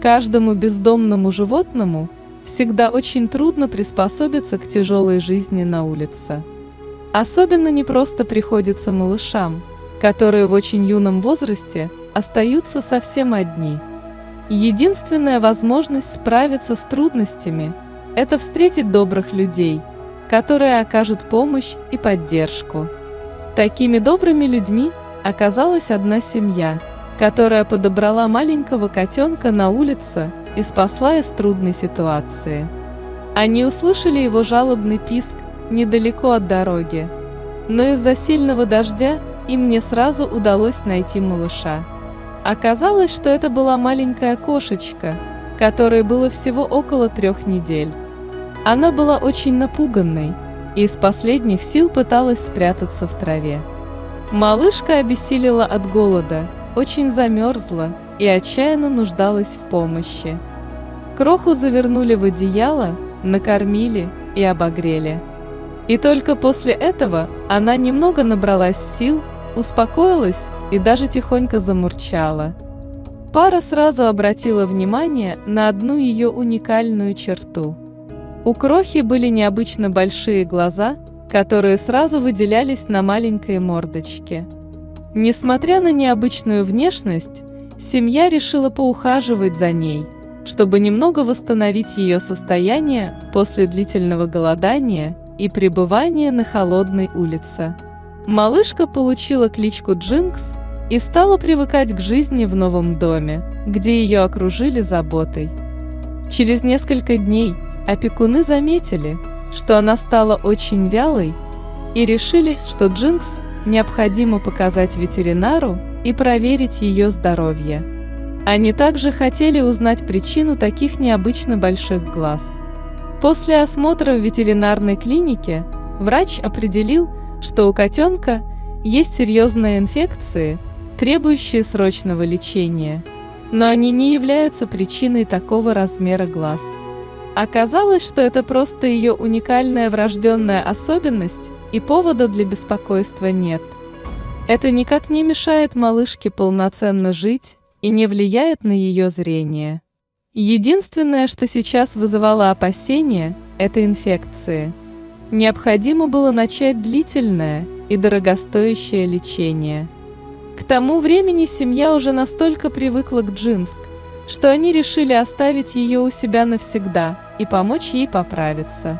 Каждому бездомному животному всегда очень трудно приспособиться к тяжелой жизни на улице. Особенно непросто приходится малышам, которые в очень юном возрасте остаются совсем одни. Единственная возможность справиться с трудностями – это встретить добрых людей, которые окажут помощь и поддержку. Такими добрыми людьми оказалась одна семья, которая подобрала маленького котенка на улице и спасла из трудной ситуации. Они услышали его жалобный писк недалеко от дороги, но из-за сильного дождя им не сразу удалось найти малыша. Оказалось, что это была маленькая кошечка, которой было всего около 3 недель. Она была очень напуганной и из последних сил пыталась спрятаться в траве. Малышка обессилела от голода, очень замерзла и отчаянно нуждалась в помощи. Кроху завернули в одеяло, накормили и обогрели. И только после этого она немного набралась сил, успокоилась и даже тихонько замурчала. Пара сразу обратила внимание на одну ее уникальную черту. У Крохи были необычно большие глаза, которые сразу выделялись на маленькой мордочке. Несмотря на необычную внешность, семья решила поухаживать за ней, чтобы немного восстановить ее состояние после длительного голодания и пребывания на холодной улице. Малышка получила кличку Джинкс и стала привыкать к жизни в новом доме, где ее окружили заботой. Через несколько дней опекуны заметили, что она стала очень вялой, и решили, что Джинкс необходимо показать ветеринару и проверить ее здоровье. Они также хотели узнать причину таких необычно больших глаз. После осмотра в ветеринарной клинике врач определил, что у котенка есть серьезные инфекции, требующие срочного лечения, но они не являются причиной такого размера глаз. Оказалось, что это просто ее уникальная врожденная особенность, и повода для беспокойства нет. Это никак не мешает малышке полноценно жить и не влияет на ее зрение. Единственное, что сейчас вызывало опасения, это инфекции. Необходимо было начать длительное и дорогостоящее лечение. К тому времени семья уже настолько привыкла к Джинкс, что они решили оставить ее у себя навсегда и помочь ей поправиться.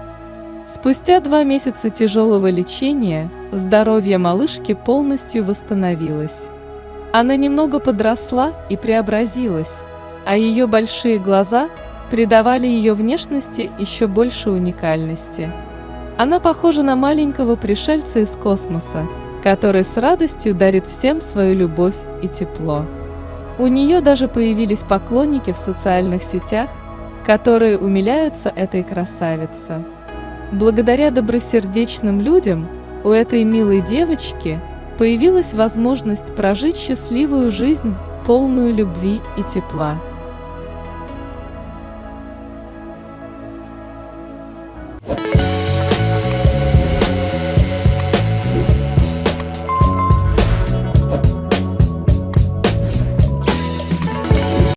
Спустя 2 месяца тяжелого лечения здоровье малышки полностью восстановилось. Она немного подросла и преобразилась, а ее большие глаза придавали ее внешности еще больше уникальности. Она похожа на маленького пришельца из космоса, который с радостью дарит всем свою любовь и тепло. У нее даже появились поклонники в социальных сетях, которые умиляются этой красавице. Благодаря добросердечным людям у этой милой девочки появилась возможность прожить счастливую жизнь, полную любви и тепла.